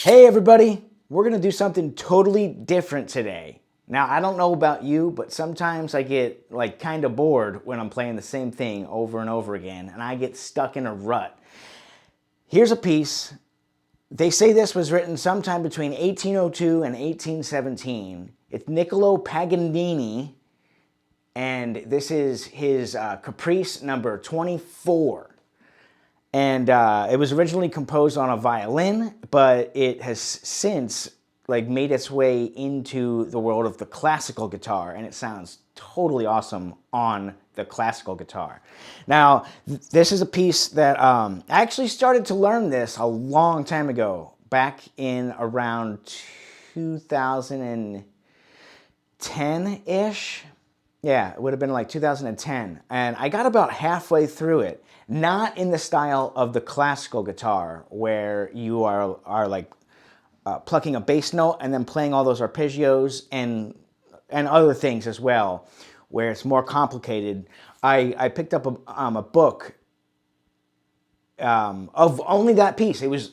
Hey everybody, we're gonna do something totally different today. Now, I don't know about you, but sometimes I get like kind of bored when I'm playing the same thing over and over again, and I get stuck in a rut. Here's a piece. They say this was written sometime between 1802 and 1817. It's Niccolo Paganini, and this is his Caprice number 24. And it was originally composed on a violin, but it has since made its way into the world of the classical guitar, and it sounds totally awesome on the classical guitar. Now, this is a piece that I actually started to learn this a long time ago, back in around 2010-ish. Yeah, it would have been like 2010. And I got about halfway through it. Not in the style of the classical guitar, where you are plucking a bass note and then playing all those arpeggios and other things as well, where it's more complicated. I picked up a book of only that piece. It was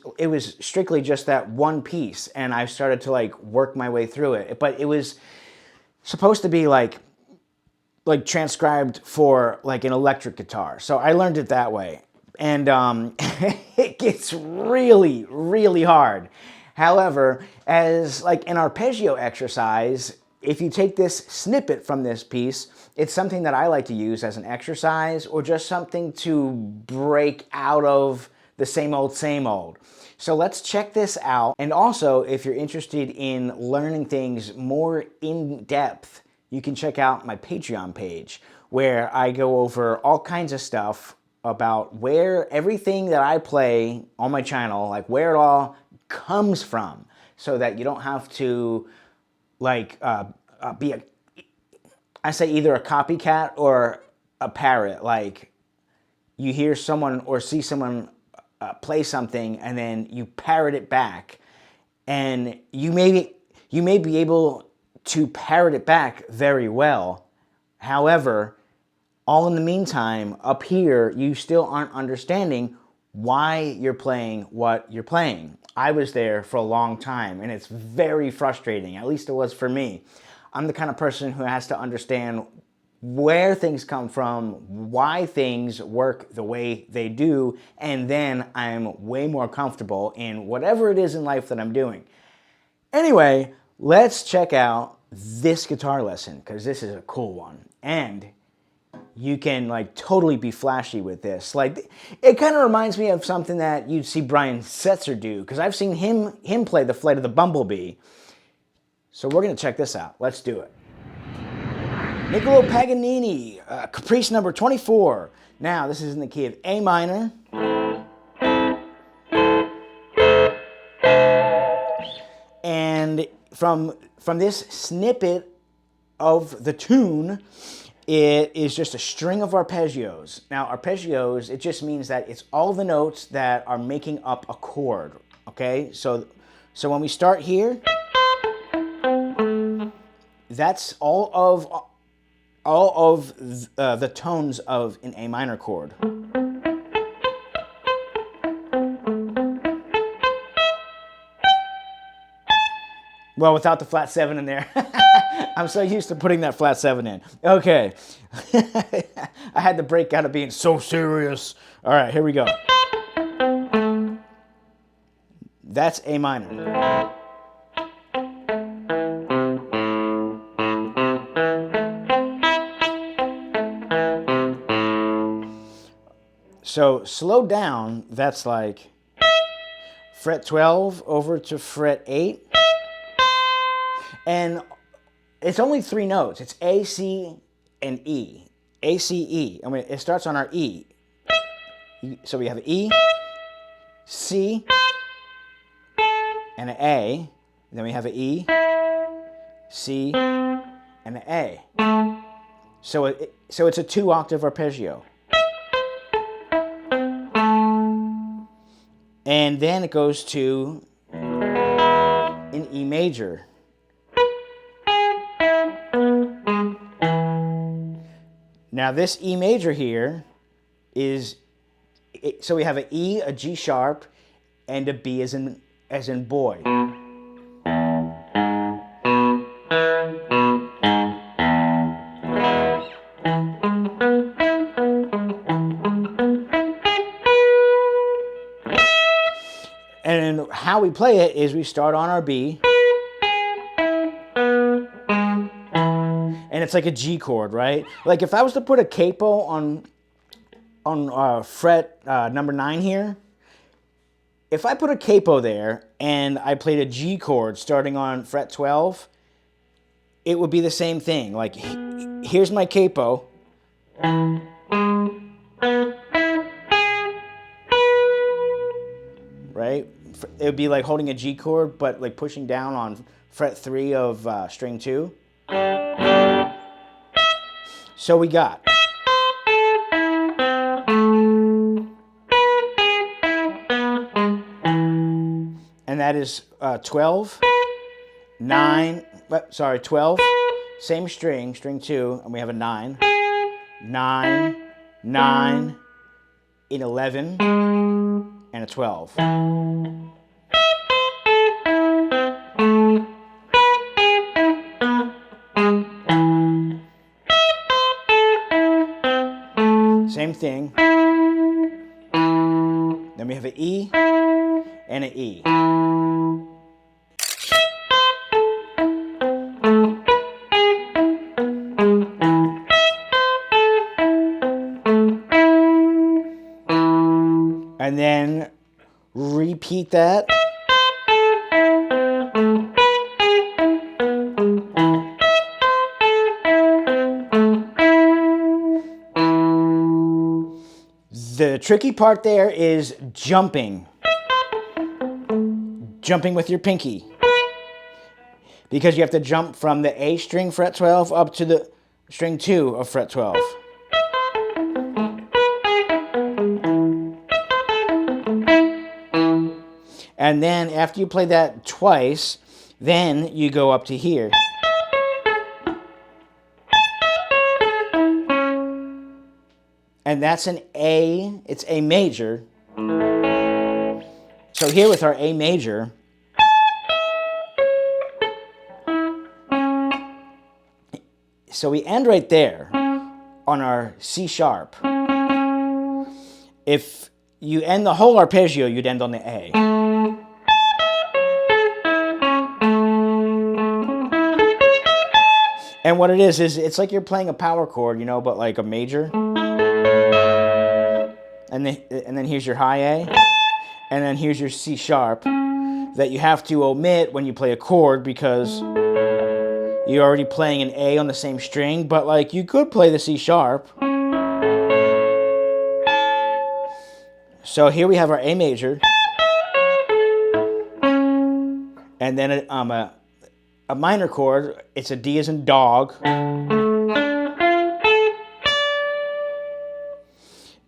strictly just that one piece, and I started to work my way through it. But it was supposed to be like transcribed for an electric guitar. So I learned it that way. And it gets really, really hard. However, as an arpeggio exercise, if you take this snippet from this piece, it's something that I like to use as an exercise or just something to break out of the same old, same old. So let's check this out. And also, if you're interested in learning things more in depth, you can check out my Patreon page, where I go over all kinds of stuff about where everything that I play on my channel, where it all comes from, so that you don't have to be I say either a copycat or a parrot. You hear someone or see someone play something, and then you parrot it back, and you may be able to parrot it back very well. However, all in the meantime, up here, you still aren't understanding why you're playing what you're playing. I was there for a long time, and it's very frustrating. At least it was for me. I'm the kind of person who has to understand where things come from, why things work the way they do, and then I'm way more comfortable in whatever it is in life that I'm doing. Anyway, let's check out this guitar lesson, because this is a cool one. And you can totally be flashy with this. It kind of reminds me of something that you'd see Brian Setzer do, because I've seen him play the Flight of the Bumblebee. So we're going to check this out. Let's do it. Niccolo Paganini, Caprice number 24. Now, this is in the key of A minor. And from this snippet of the tune, it is just a string of arpeggios. Now, arpeggios, it just means that it's all the notes that are making up a chord, okay? So when we start here, that's all of the tones of an A minor chord. Well, without the flat 7 in there. I'm so used to putting that flat 7 in. Okay. I had to break out of being so serious. All right, here we go. That's A minor. So slow down, that's like fret 12 over to fret 8. And it's only 3 notes. It's A, C, and E. A, C, E. I mean, it starts on our E. So we have E, C, and an A. Then we have an E, C, and an A. So it's a 2-octave arpeggio. And then it goes to an E major. Now this E major here is, so we have an E, a G sharp, and a B as in boy. And how we play it is we start on our B, and it's like a G chord, right? Like if I was to put a capo on fret number 9 here, if I put a capo there and I played a G chord starting on fret 12, it would be the same thing. Like here's my capo. Right? It would be like holding a G chord, but like pushing down on fret 3 of string 2. So we got. And that is 12, 9, 12, same string, string 2, and we have a 9, 9, 9, an 11, and a 12. Same thing. Then we have an E and an E. And then repeat that. The tricky part there is jumping. Jumping with your pinky. Because you have to jump from the A string fret 12 up to the string 2 of fret 12. And then after you play that twice, then you go up to here. And that's an A, it's A major. So here with our A major, so we end right there on our C sharp. If you end the whole arpeggio, you'd end on the A. And what it is it's like you're playing a power chord, you know, but like a major. And then here's your high A. And then here's your C sharp that you have to omit when you play a chord because you're already playing an A on the same string, but like you could play the C sharp. So here we have our A major. And then a minor chord, it's a D as in dog.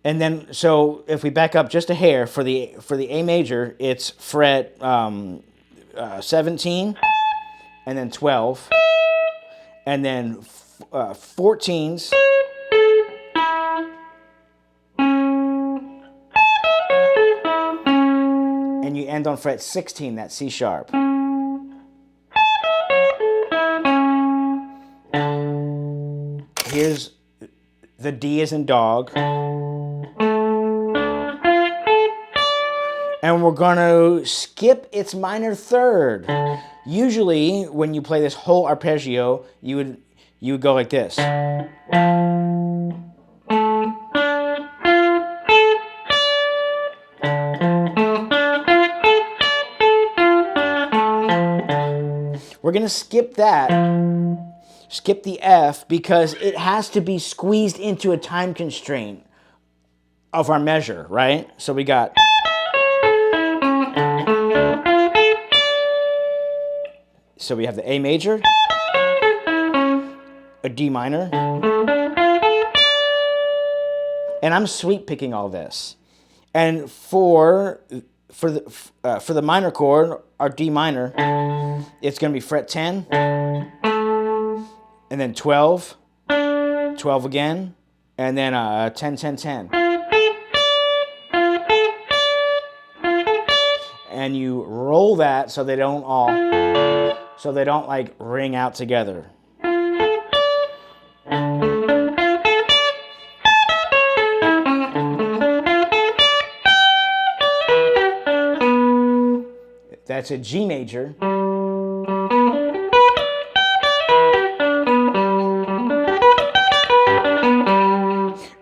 And then, so if we back up just a hair, for the A major, it's fret 17, and then 12, and then 14s, and you end on fret 16, that C sharp. Here's the D as in dog. And we're going to skip its minor third. Usually, when you play this whole arpeggio, you would go like this. We're going to skip that, skip the F, because it has to be squeezed into a time constraint of our measure, right? So we got... So we have the A major, a D minor, and I'm sweep picking all this. And for the minor chord, our D minor, it's going to be fret 10, and then 12, 12 again, and then 10, 10, 10. And you roll that so they don't like ring out together. That's a G major.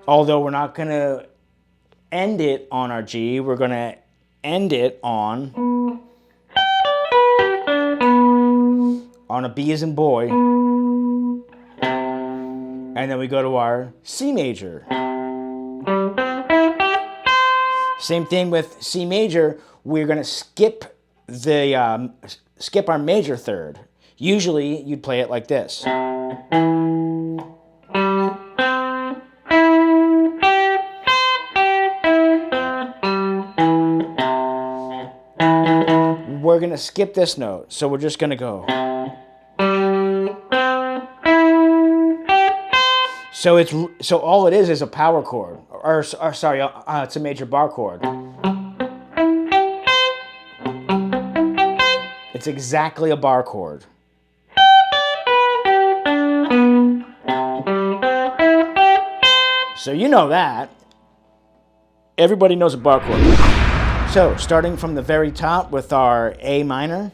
Although we're not going to end it on our G, we're going to end it on a B as in boy. And then we go to our C major. Same thing with C major. We're going to skip our major third. Usually you'd play it like this. We're going to skip this note. So we're just going to go. So all it is a power chord, or sorry, it's a major bar chord. It's exactly a bar chord. So you know that. Everybody knows a bar chord. So starting from the very top with our A minor.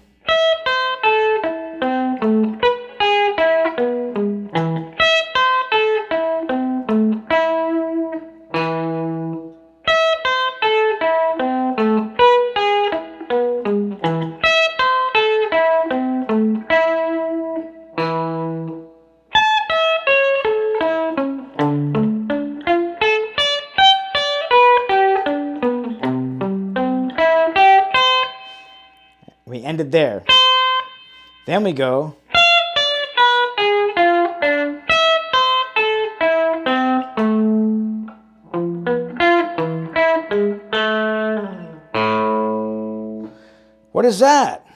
We ended there. Then we go. What is that?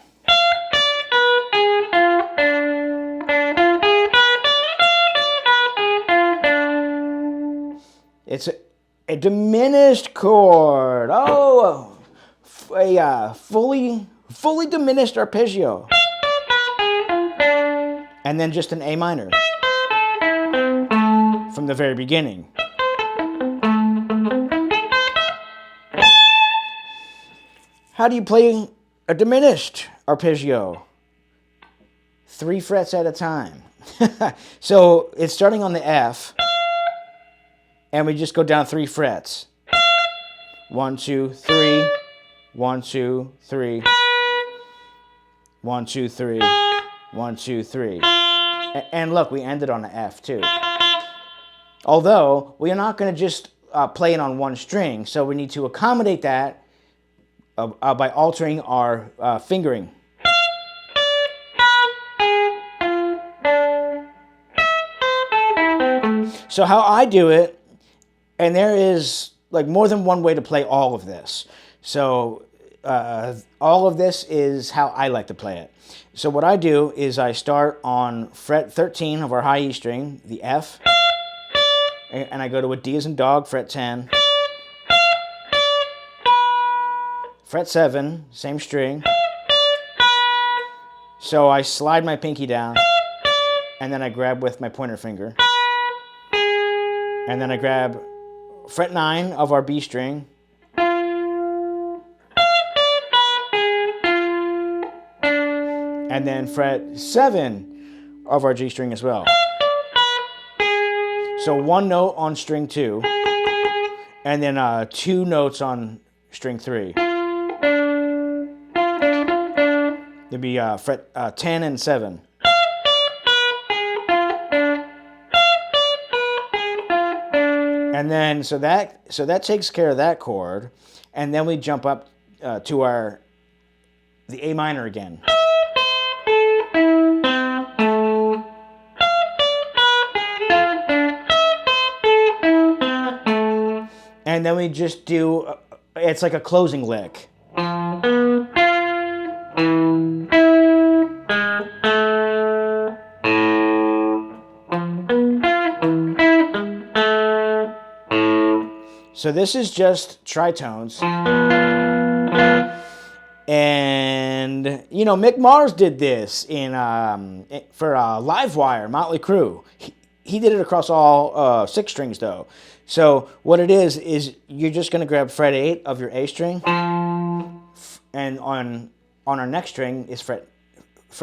It's a diminished chord. Oh, a fully diminished arpeggio. And then just an A minor from the very beginning. How do you play a diminished arpeggio? 3 frets at a time. So it's starting on the F, and we just go down 3 frets. 1, 2, 3, 1, 2, 3. 1, 2, 3, 1, 2, 3. And look, we ended on an F too. Although, we are not going to just play it on one string, so we need to accommodate that by altering our fingering. So how I do it, and there is like more than one way to play all of this. So all of this is how I like to play it. So what I do is I start on fret 13 of our high E string, the F, and I go to a D as in dog, fret 10, fret 7, same string. So I slide my pinky down, and then I grab with my pointer finger, and then I grab fret 9 of our B string, and then fret 7 of our G string as well. So 1 note on string 2, and then 2 notes on string 3. It'd be fret 10 and 7. And then so that takes care of that chord, and then we jump up to the A minor again. And then we just do, it's like a closing lick. So this is just tritones. And, you know, Mick Mars did this for Livewire, Motley Crue. He did it across all 6 strings, though. So what it is you're just going to grab fret 8 of your A string, and on our next string is fret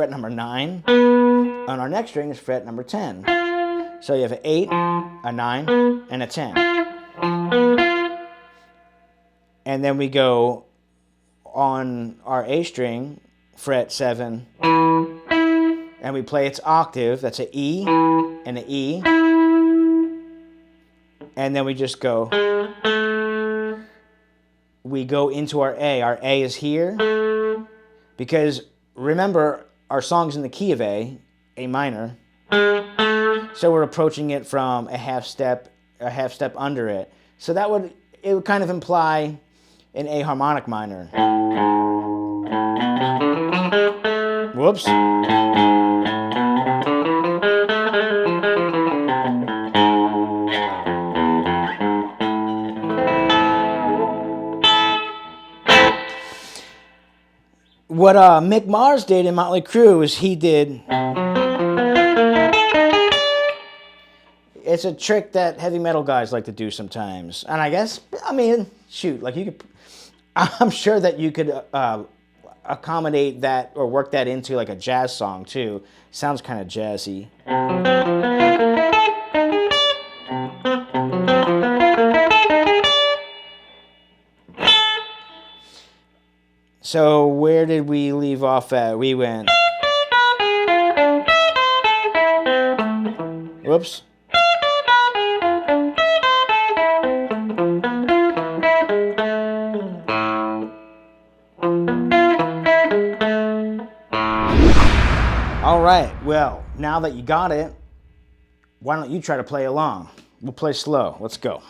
number 9. On our next string is fret number 10. So you have an 8, a 9, and a 10. And then we go on our A string, fret 7, and we play its octave. That's an E and an E. And then we just go. We go into our A. Our A is here. Because remember, our song's in the key of A minor. So we're approaching it from a half step under it. So it would kind of imply an A harmonic minor. Whoops. What Mick Mars did in Motley Crue is he did... It's a trick that heavy metal guys like to do sometimes. And I guess, I mean, shoot, like you could... I'm sure that you could accommodate that or work that into like a jazz song too. Sounds kind of jazzy. So where did we leave off at? We went... Whoops. All right, well, now that you got it, why don't you try to play along? We'll play slow. Let's go.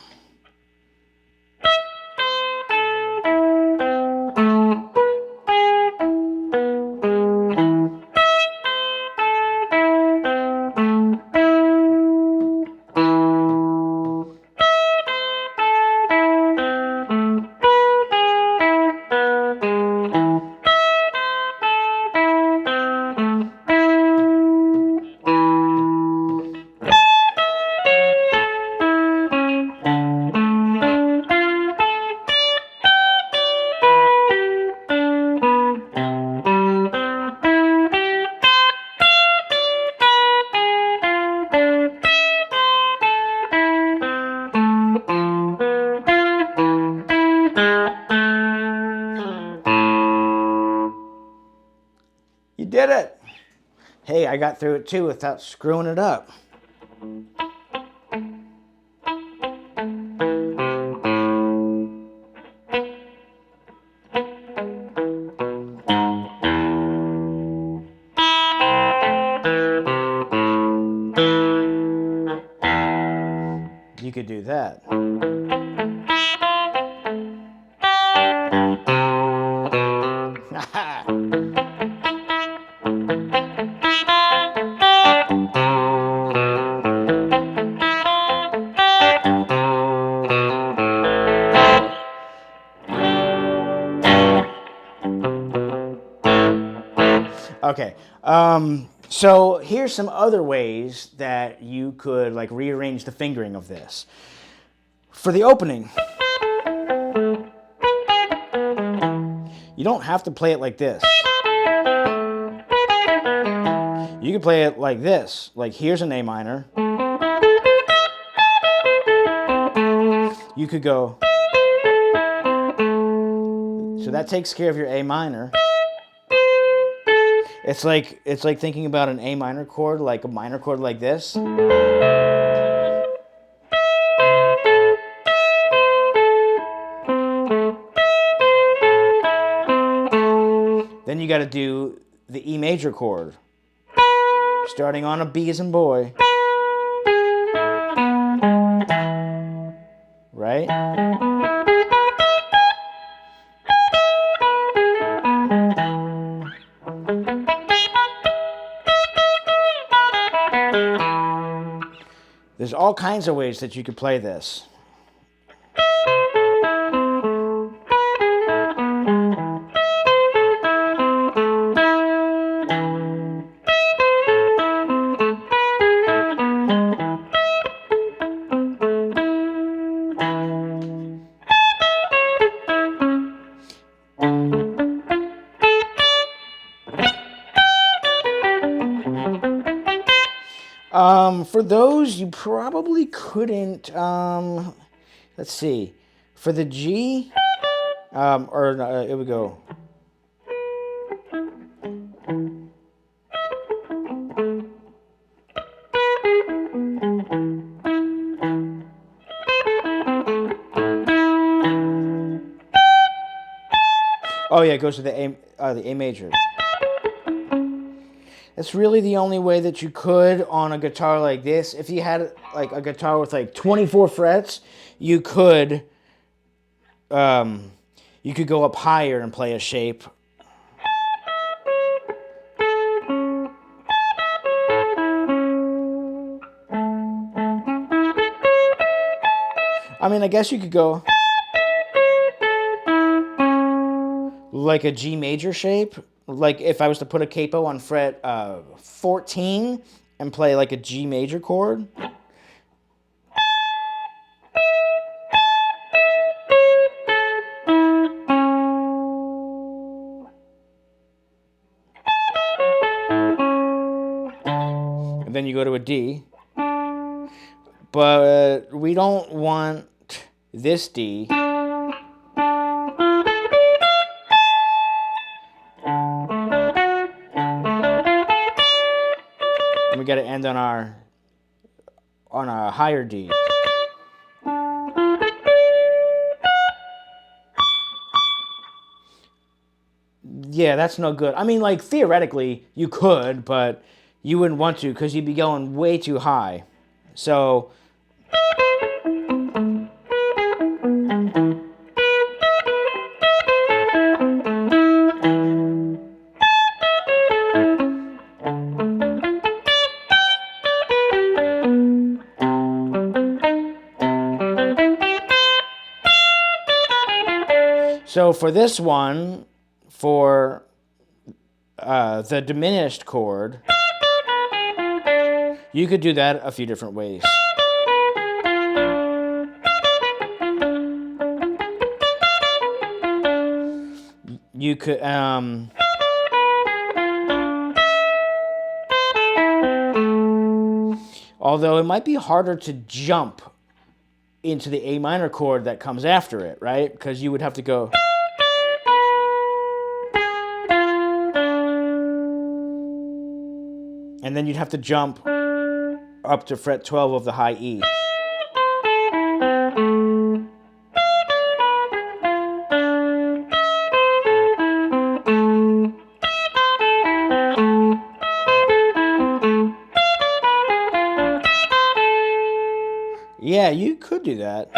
You did it! Hey, I got through it too without screwing it up. You could do that. Okay, so here's some other ways that you could like rearrange the fingering of this. For the opening, you don't have to play it like this. You can play it like this. Like here's an A minor. You could go. So that takes care of your A minor. It's like thinking about an A minor chord, like a minor chord like this. Then you got to do the E major chord, starting on a B as in boy, right? There's all kinds of ways that you could play this. For those, you probably couldn't, let's see, for the G, here we go. Oh yeah, it goes to the A major. That's really the only way that you could on a guitar like this. If you had like a guitar with like 24 frets, you could go up higher and play a shape. I mean, I guess you could go like a G major shape. Like if I was to put a capo on fret 14 and play like a G major chord. And then you go to a D. But we don't want this D. And we got to end on a higher D. Yeah, that's no good. I mean, like, theoretically, you could, but you wouldn't want to because you'd be going way too high. So, for this one, for the diminished chord, you could do that a few different ways. You could, although it might be harder to jump into the A minor chord that comes after it, right? Because you would have to go. And then you'd have to jump up to fret 12 of the high E. Yeah, you could do that.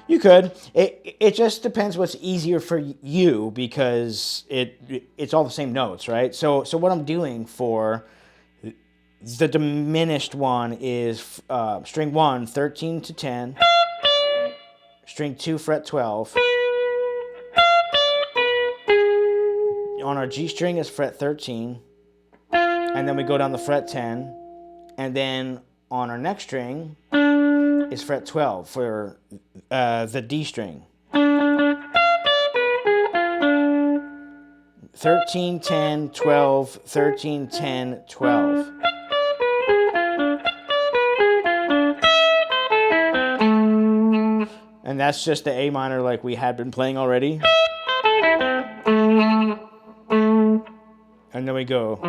You could. It just depends what's easier for you because it's all the same notes, right? So what I'm doing for the diminished one is string 1, 13 to 10, string 2, fret 12. On our G string is fret 13, and then we go down the fret 10, and then on our next string is fret 12 for the D string. 13, 10, 12, 13, 10, 12. And that's just the A minor like we had been playing already. And then we go.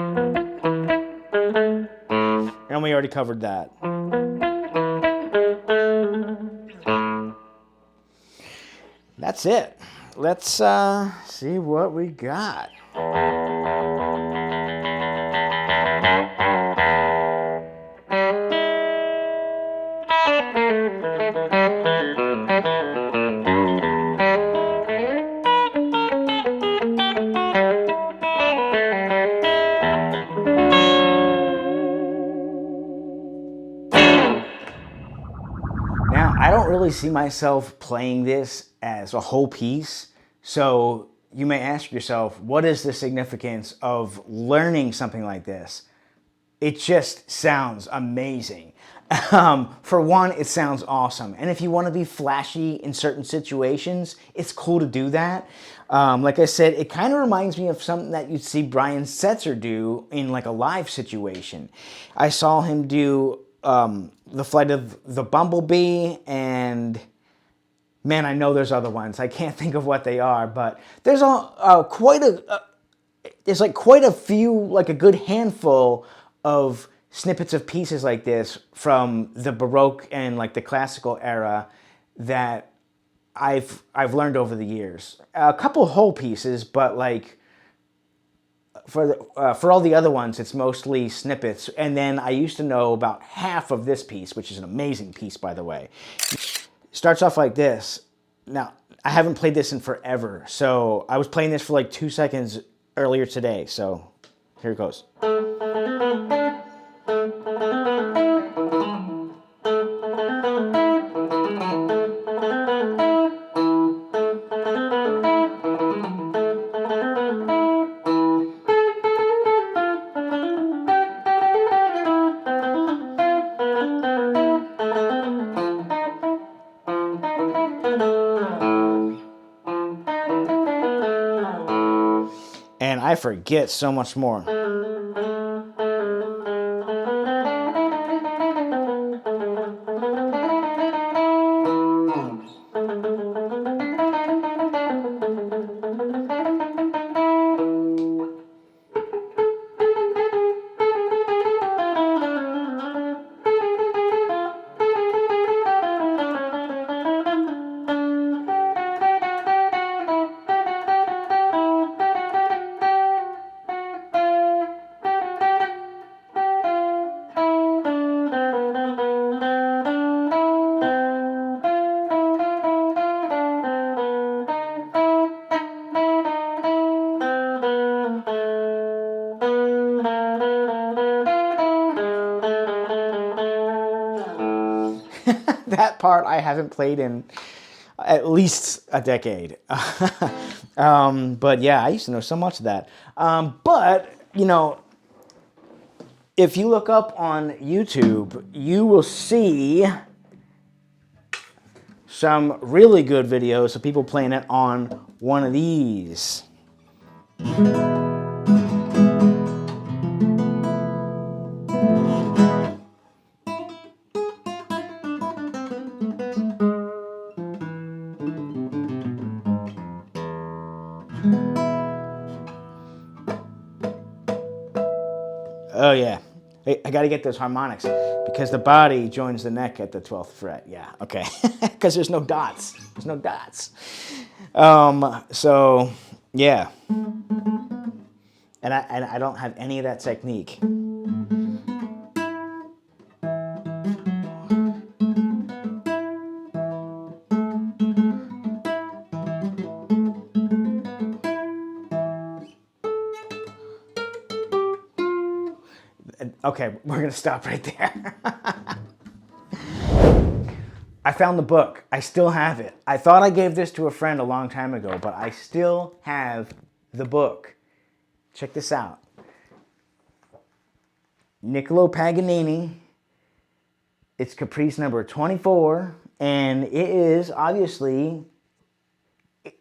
And we already covered that. That's it. Let's see what we got. Now, I don't really see myself playing this as a whole piece, so you may ask yourself, what is the significance of learning something like this? It just sounds amazing. For one, it sounds awesome. And if you want to be flashy in certain situations, it's cool to do that. Like I said, it kind of reminds me of something that you'd see Brian Setzer do in like a live situation. I saw him do the Flight of the Bumblebee, and man, I know there's other ones. I can't think of what they are, but there's quite a few, like a good handful of snippets of pieces like this from the Baroque and like the classical era that I've learned over the years. A couple whole pieces, but like for all the other ones, it's mostly snippets. And then I used to know about half of this piece, which is an amazing piece, by the way. Starts off like this. Now, I haven't played this in forever, so I was playing this for like 2 seconds earlier today, so here it goes. And I forget so much more. That part I haven't played in at least a decade. But yeah, I used to know so much of that. But, you know, if you look up on YouTube, you will see some really good videos of people playing it on one of these. Oh yeah, I got to get those harmonics because the body joins the neck at the 12th fret. Yeah, okay, because there's no dots. There's no dots. So yeah, and I don't have any of that technique. Okay, we're gonna stop right there. I found the book. I still have it. I thought I gave this to a friend a long time ago, but I still have the book. Check this out. Niccolo Paganini. It's Caprice number 24, and it is obviously,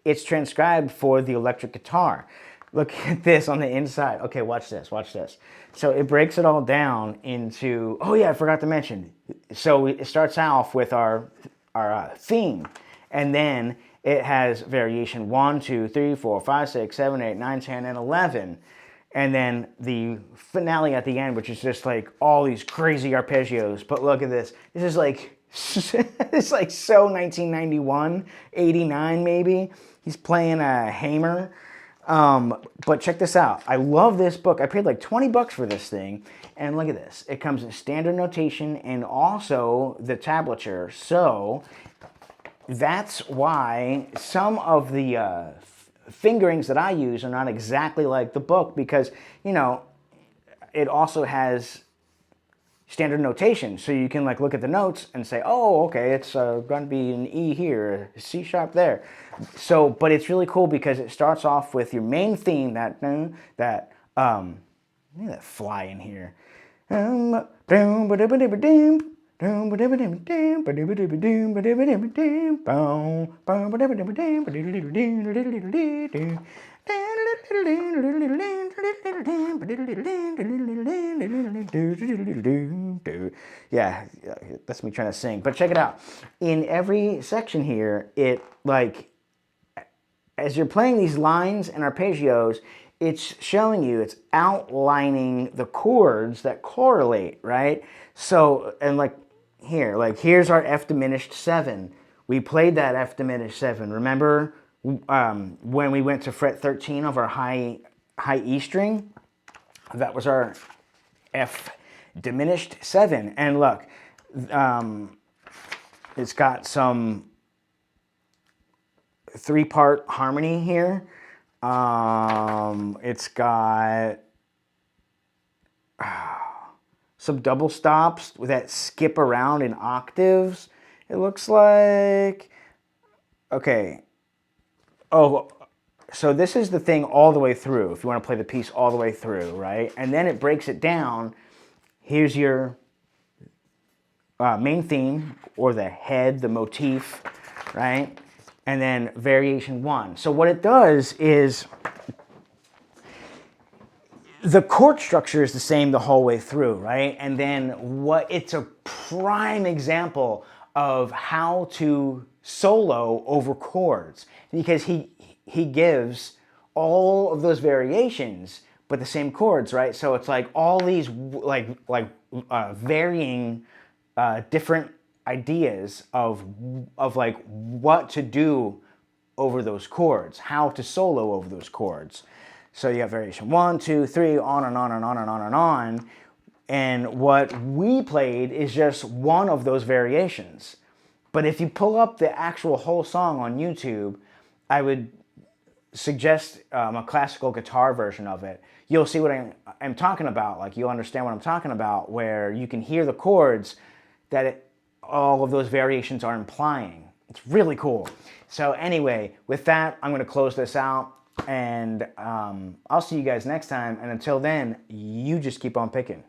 it's transcribed for the electric guitar. Look at this on the inside. Okay, watch this, watch this. So it breaks it all down into, oh yeah, I forgot to mention. So it starts off with our theme, and then it has variation 1, 2, 3, 4, 5, 6, 7, 8, 9, 10, and 11. and then the finale at the end, which is just like all these crazy arpeggios. But look at this. This is like, it's like so 1991, 89 maybe. He's playing a hammer. But check this out. I love this book. I paid like 20 bucks for this thing. And look at this. It comes in standard notation and also the tablature. So that's why some of the fingerings that I use are not exactly like the book, because, you know, it also has standard notation. So you can like look at the notes and say, oh, okay, it's going to be an E here, a C sharp there. So, but it's really cool because it starts off with your main theme, that fly in here. Yeah, that's me trying to sing. But check it out. In every section here, it like, as you're playing these lines and arpeggios, it's showing you, it's outlining the chords that correlate, right? So, and like here, like here's our F diminished 7. We played that F diminished 7. Remember when we went to fret 13 of our high E string? That was our F diminished 7. And look, it's got some 3-part harmony here. It's got some double stops that skip around in octaves. It looks like, okay. Oh, so this is the thing all the way through, if you want to play the piece all the way through, right? And then it breaks it down. Here's your main theme, or the head, the motif, right? And then variation 1. So what it does is, the chord structure is the same the whole way through, right? And then it's a prime example of how to solo over chords, because he gives all of those variations but the same chords, right? So it's like all these varying different ideas of like what to do over those chords, how to solo over those chords. So you have variation 1, 2, 3, on and on and on and on and on. And what we played is just one of those variations. But if you pull up the actual whole song on YouTube, I would suggest a classical guitar version of it. You'll see what I'm talking about. Like, you'll understand what I'm talking about, where you can hear the chords that all of those variations are implying. It's really cool. So anyway, with that, I'm going to close this out, and I'll see you guys next time. And until then, you just keep on picking.